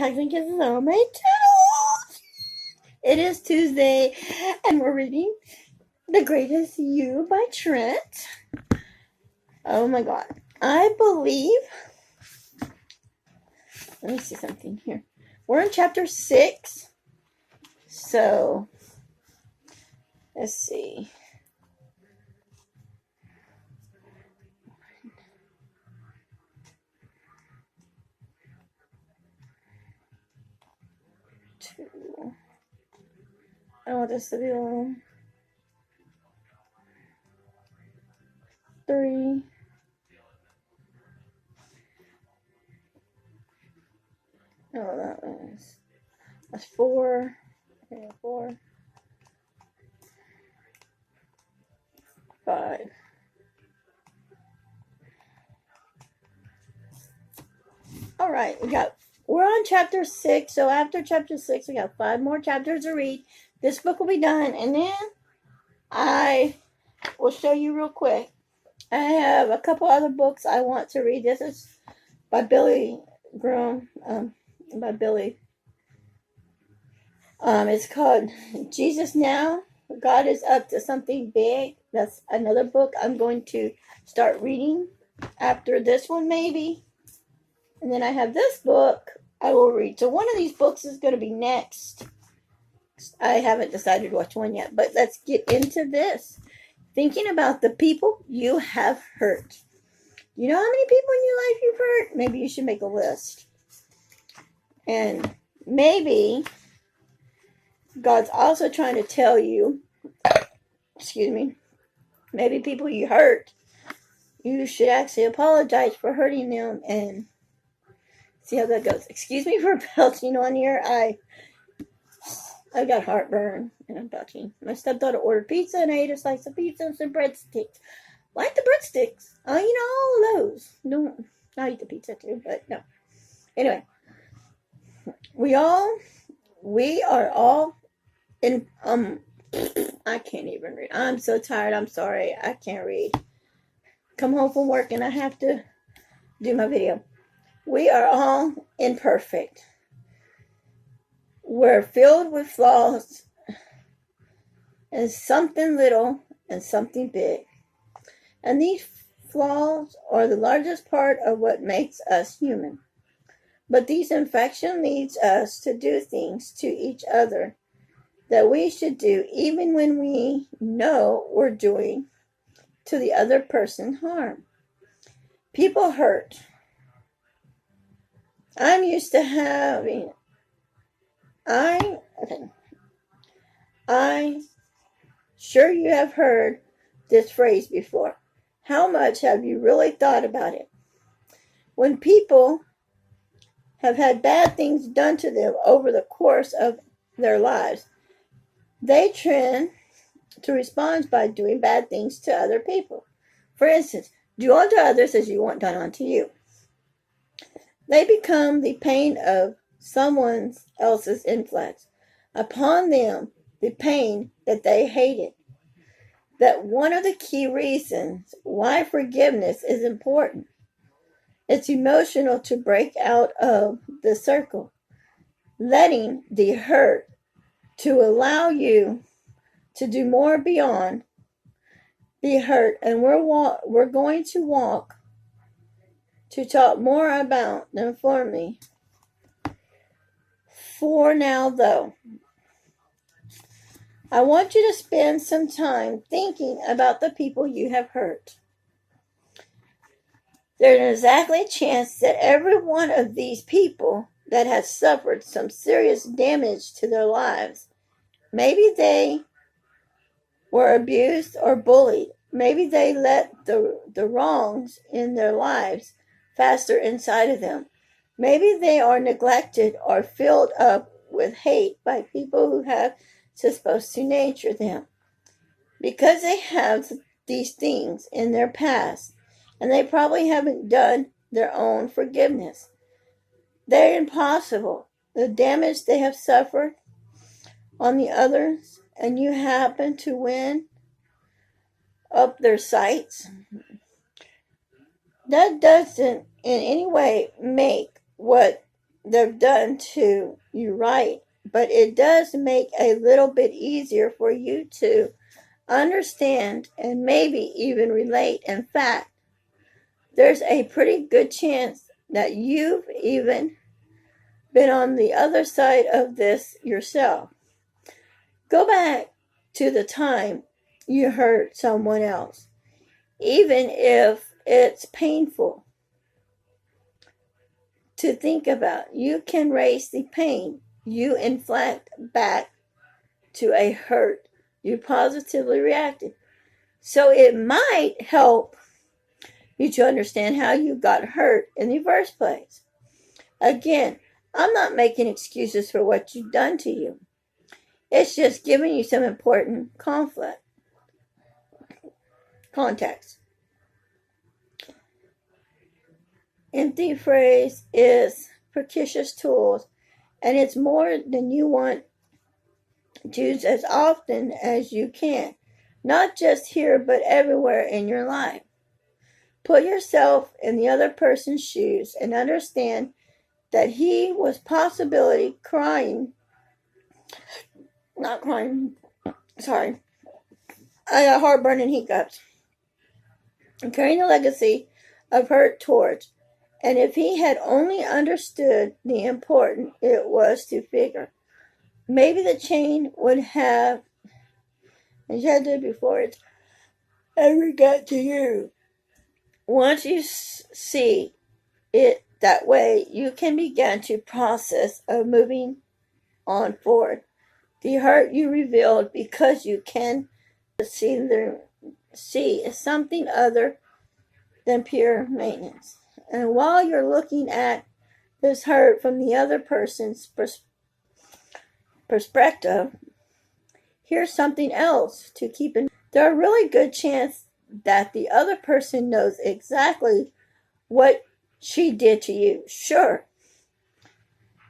Texan Kisses on my channel. It is Tuesday, and we're reading The Greatest You by Trent. Oh my god. I believe, let me see something here. We're in chapter 6. So, let's see. Two. I want this to be long. 3. Oh, that's 4. Okay, 4. 5. All right, we're on chapter 6. So after chapter 6, we got 5 more chapters to read. This book will be done, and then I will show you real quick. I have a couple other books I want to read. This is by Billy Graham. By Billy. It's called Jesus Now. God is Up to Something Big. That's another book I'm going to start reading after this one, maybe. And then I have this book I will read. So one of these books is going to be next. I haven't decided which one yet, but let's get into this. Thinking about the people you have hurt. You know how many people in your life you've hurt? Maybe you should make a list. And maybe God's also trying to tell you, maybe people you hurt, you should actually apologize for hurting them and see how that goes. Excuse me for belching on here. I got heartburn and I'm belching. My stepdaughter ordered pizza and I ate a slice of pizza and some breadsticks. Like the breadsticks. All of those. No, I eat the pizza too, but no. Anyway, we are all in, I can't even read. I'm so tired. I'm sorry. I can't read. Come home from work and I have to do my video. We are all imperfect. We're filled with flaws, and something little and something big. And these flaws are the largest part of what makes us human. But these infections leads us to do things to each other that we should do even when we know we're doing to the other person harm. People hurt. I'm used to having I'm sure you have heard this phrase before. How much have you really thought about it? When people have had bad things done to them over the course of their lives, they tend to respond by doing bad things to other people. For instance, do unto others as you want done unto you. They become the pain of someone else's influence upon them, the pain that they hated. That one of the key reasons why forgiveness is important. It's emotional to break out of the circle, letting the hurt to allow you to do more beyond the hurt. And we're going to talk more about them for me. For now, though, I want you to spend some time thinking about the people you have hurt. There's exactly a chance that every one of these people that has suffered some serious damage to their lives, maybe they were abused or bullied. Maybe they let the wrongs in their lives faster inside of them. Maybe they are neglected or filled up with hate by people who have supposed to nurture them. Because they have these things in their past, and they probably haven't done their own forgiveness. They're impossible. The damage they have suffered on the others, and you happen to win up their sights. That doesn't in any way make what they've done to you right, but it does make a little bit easier for you to understand and maybe even relate. In fact, there's a pretty good chance that you've even been on the other side of this yourself. Go back to the time you hurt someone else, even if it's painful to think about. You can raise the pain you inflict back to a hurt you positively reacted. So it might help you to understand how you got hurt in the first place. Again, I'm not making excuses for what you've done to you. It's just giving you some important context. Empty phrase is precocious tools, and it's more than you want to use as often as you can, not just here but everywhere in your life. Put yourself in the other person's shoes and understand that he was possibly I got heartburn and hiccups, and carrying a legacy of hurt towards. And if he had only understood the importance it was to figure, maybe the chain would have shed before it ever got to you. Once you see it that way, you can begin to process of moving on forward. The hurt you revealed because you can see is something other than pure maintenance. And while you're looking at this hurt from the other person's perspective, here's something else to keep in mind. There are really good chance that the other person knows exactly what she did to you. Sure,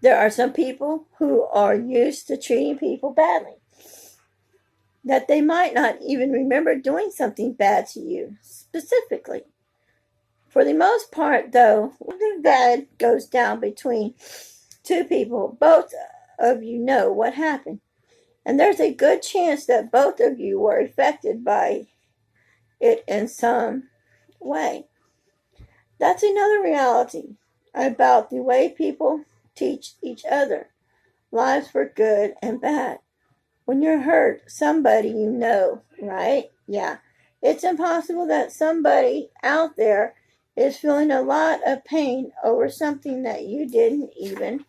there are some people who are used to treating people badly, that they might not even remember doing something bad to you specifically. For the most part, though, when the bad goes down between two people, both of you know what happened. And there's a good chance that both of you were affected by it in some way. That's another reality about the way people teach each other lives for good and bad. When you're hurt, somebody you know, right? Yeah. It's impossible that somebody out there is feeling a lot of pain over something that you didn't even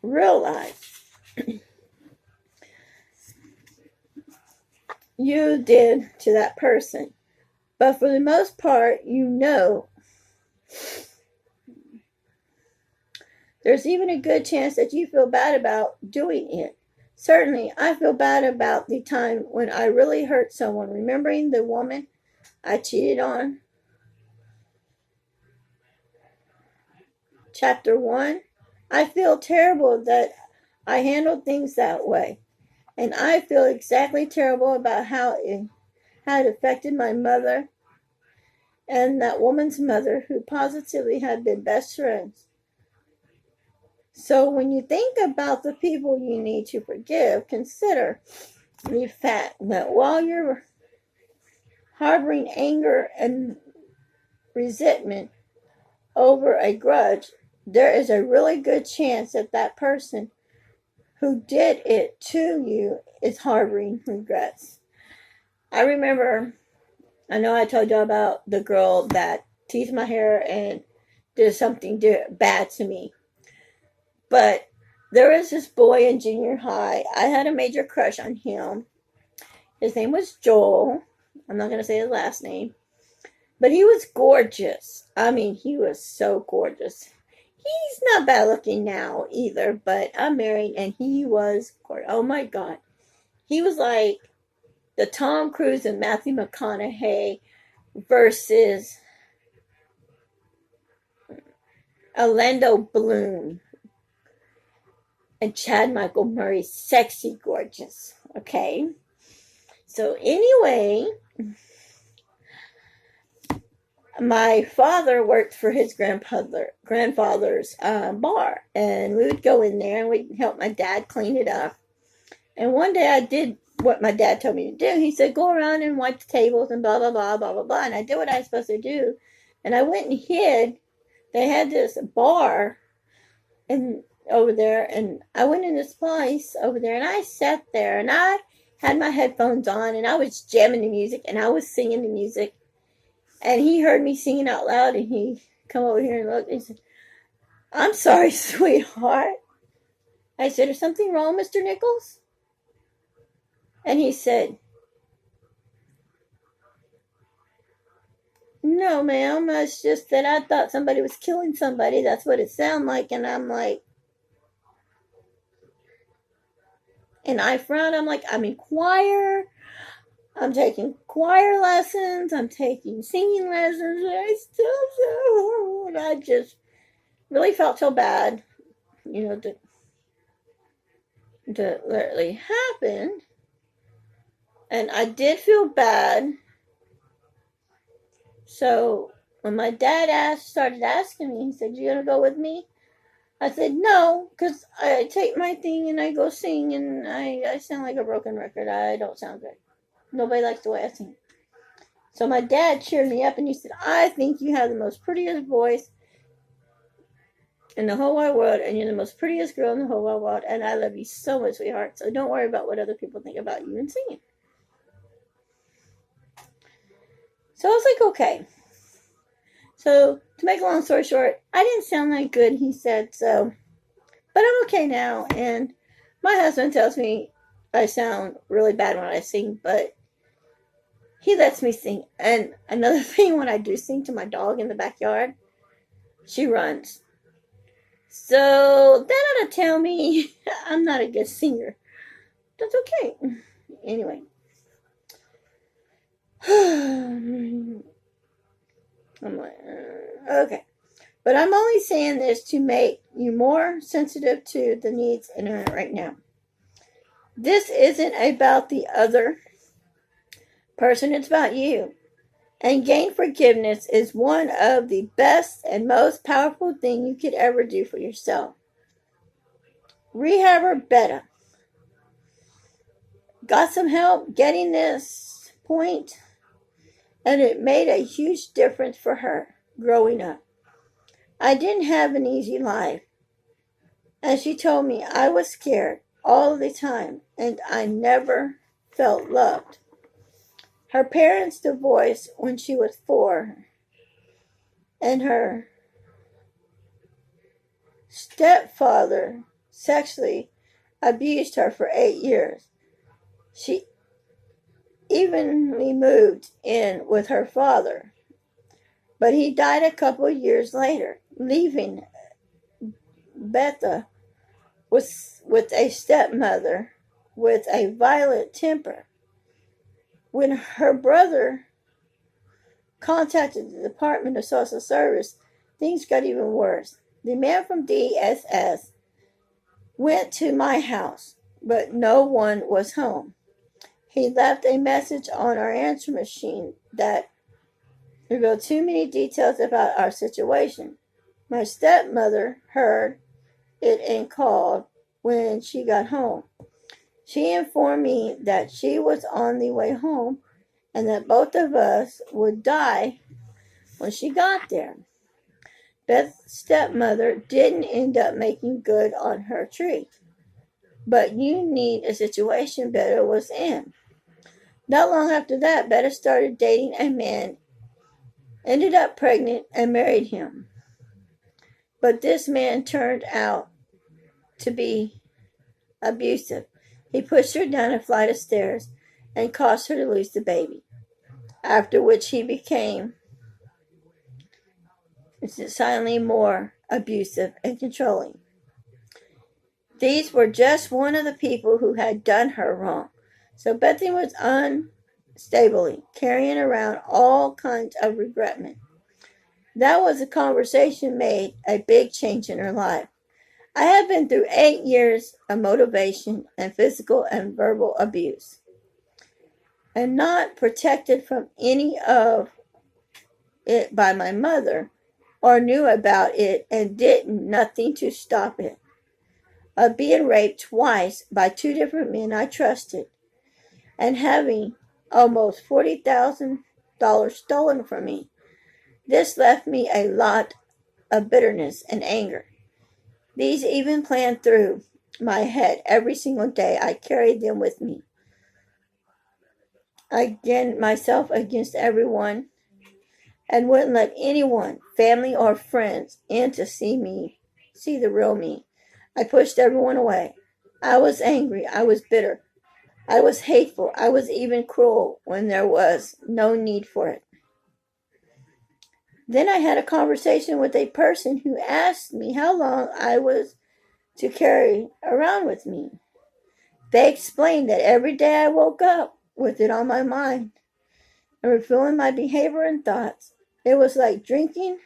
realize you did to that person. But for the most part, you know, there's even a good chance that you feel bad about doing it. Certainly, I feel bad about the time when I really hurt someone. Remembering the woman I cheated on? Chapter 1. I feel terrible that I handled things that way. And I feel exactly terrible about how it affected my mother and that woman's mother, who positively had been best friends. So when you think about the people you need to forgive, consider the fact that while you're harboring anger and resentment over a grudge, there is a really good chance that that person who did it to you is harboring regrets. I know I told you about the girl that teased my hair and did something bad to me. But there was this boy in junior high. I had a major crush on him. His name was Joel. I'm not going to say his last name. But he was gorgeous. I mean, he was so gorgeous. He's not bad looking now either, but I'm married and he was gorgeous. Oh my God. He was like the Tom Cruise and Matthew McConaughey versus Orlando Bloom and Chad Michael Murray. Sexy gorgeous. Okay. So anyway, my father worked for his grandfather's bar, and we would go in there and we'd help my dad clean it up. And one day I did what my dad told me to do. He said, go around and wipe the tables and blah, blah, blah, blah, blah, blah. And I did what I was supposed to do. And I went and hid. They had this bar over there. And I went in this place over there. And I sat there. And I had my headphones on. And I was jamming the music. And I was singing the music. And he heard me singing out loud. And he come over here and looked. And he said, I'm sorry, sweetheart. I said, is something wrong, Mr. Nichols? And he said, no, ma'am, it's just that I thought somebody was killing somebody. That's what it sounded like. And I'm like, and I frowned. I'm like, I'm in choir. I'm taking choir lessons. I'm taking singing lessons. And I still so horrible. And I just really felt so bad, that literally happened. And I did feel bad. So when my dad started asking me, he said, you gonna go with me? I said, no, because I take my thing and I go sing, and I sound like a broken record. I don't sound good. Nobody likes the way I sing. So my dad cheered me up, and he said, I think you have the most prettiest voice in the whole wide world, and you're the most prettiest girl in the whole wide world, and I love you so much, sweetheart. So don't worry about what other people think about you and singing. So I was like, okay. So to make a long story short, I didn't sound that good, he said, so, but I'm okay now. And my husband tells me I sound really bad when I sing, but he lets me sing. And another thing, when I do sing to my dog in the backyard, she runs. So that ought to tell me I'm not a good singer. That's okay. Anyway. I'm like, okay. But I'm only saying this to make you more sensitive to the needs in it right now. This isn't about the other person, it's about you. And gain forgiveness is one of the best and most powerful things you could ever do for yourself. Rehab or better. Got some help getting this point, and it made a huge difference for her growing up. I didn't have an easy life, and she told me I was scared all the time, and I never felt loved. Her parents divorced when she was 4, and her stepfather sexually abused her for 8 years. She evenly moved in with her father, but he died a couple years later, leaving Betha with a stepmother with a violent temper. When her brother contacted the Department of Social Service, things got even worse. The man from DSS went to my house, but no one was home. He left a message on our answer machine that revealed too many details about our situation. My stepmother heard it and called when she got home. She informed me that she was on the way home and that both of us would die when she got there. Beth's stepmother didn't end up making good on her tree, but you need a situation Betha was in. Not long after that, Betha started dating a man, ended up pregnant, and married him. But this man turned out to be abusive. He pushed her down a flight of stairs and caused her to lose the baby, after which he became silently more abusive and controlling. These were just one of the people who had done her wrong. So Bethany was unstably carrying around all kinds of regretment. That was a conversation made a big change in her life. I have been through 8 years of motivation and physical and verbal abuse, and not protected from any of it by my mother or knew about it and did nothing to stop it. Of being raped twice by two different men I trusted and having almost $40,000 stolen from me. This left me a lot of bitterness and anger. These even planned through my head every single day. I carried them with me. I against myself against everyone and wouldn't let anyone, family or friends, in to see the real me. I pushed everyone away. I was angry. I was bitter. I was hateful. I was even cruel when there was no need for it. Then I had a conversation with a person who asked me how long I was to carry around with me. They explained that every day I woke up with it on my mind and reviewing my behavior and thoughts. It was like drinking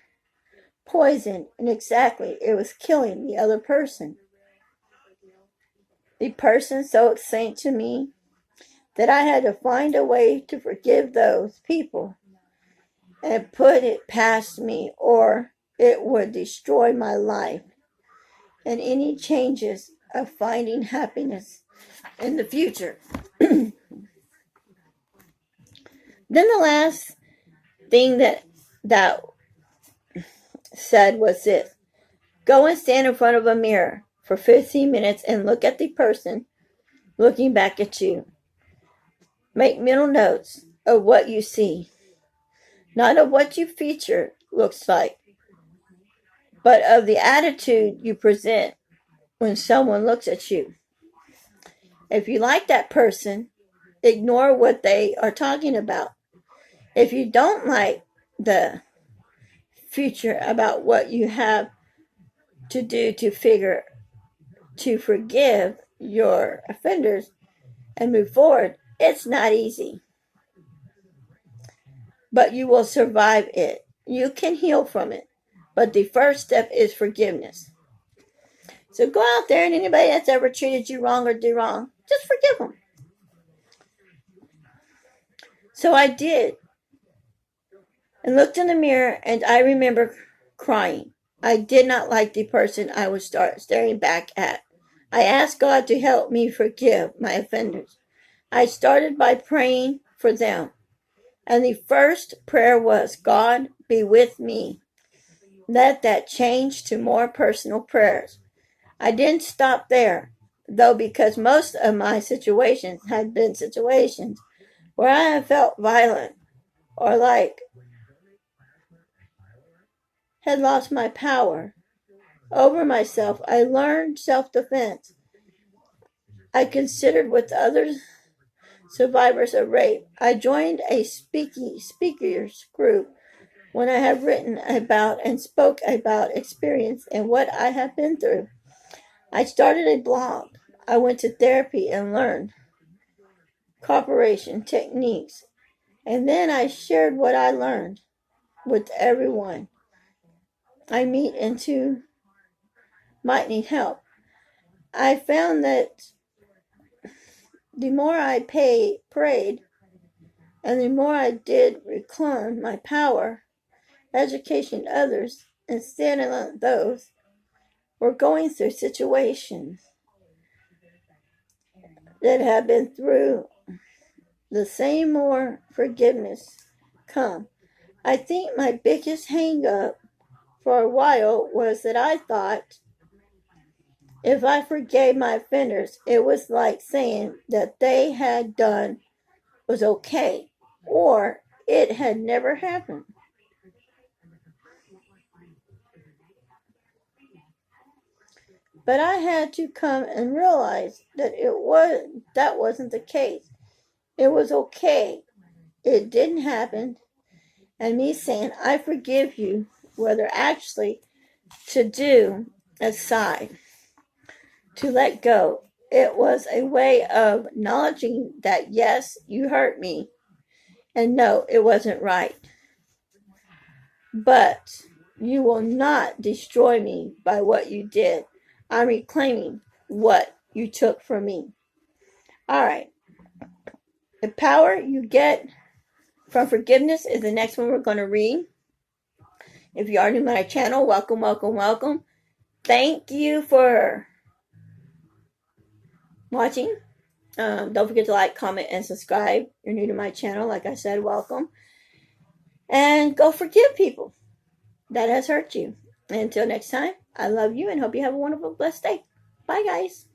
poison, and exactly, it was killing the other person. The person so explained to me that I had to find a way to forgive those people and put it past me, or it would destroy my life and any changes of finding happiness in the future. Then the last thing that said was this: go and stand in front of a mirror for 15 minutes and look at the person looking back at you. Make mental notes of what you see, not of what your feature looks like, but of the attitude you present when someone looks at you. If you like that person, ignore what they are talking about. If you don't like the future about what you have to do to forgive your offenders and move forward, it's not easy. But you will survive it. You can heal from it. But the first step is forgiveness. So go out there, and anybody that's ever treated you wrong or did wrong, just forgive them. So I did, and looked in the mirror, and I remember crying. I did not like the person I was staring back at. I asked God to help me forgive my offenders. I started by praying for them. And the first prayer was, God, be with me. Let that change to more personal prayers. I didn't stop there, though, because most of my situations had been situations where I have felt violent or like had lost my power over myself. I learned self-defense. I considered with others survivors of rape. I joined a speakers group when I have written about and spoke about experience and what I have been through. I started a blog. I went to therapy and learned cooperation techniques. And then I shared what I learned with everyone I meet and who might need help. I found that the more I prayed, and the more I did reclaim my power, education others, and standing on those who were going through situations that have been through the same, more forgiveness come. I think my biggest hang up for a while was that I thought if I forgave my offenders, it was like saying that they had done was okay, or it had never happened. But I had to come and realize that that wasn't the case. It was okay. It didn't happen. And me saying, I forgive you, whether actually to do aside, to let go. It was a way of acknowledging that, yes, you hurt me. And no, it wasn't right. But you will not destroy me by what you did. I'm reclaiming what you took from me. All right. The power you get from forgiveness is the next one we're going to read. If you are new to my channel, welcome, welcome, welcome. Thank you for watching. Don't forget to like, comment, and subscribe. If you're new to my channel, like I said, welcome. And go forgive people that has hurt you. And until next time, I love you and hope you have a wonderful, blessed day. Bye, guys.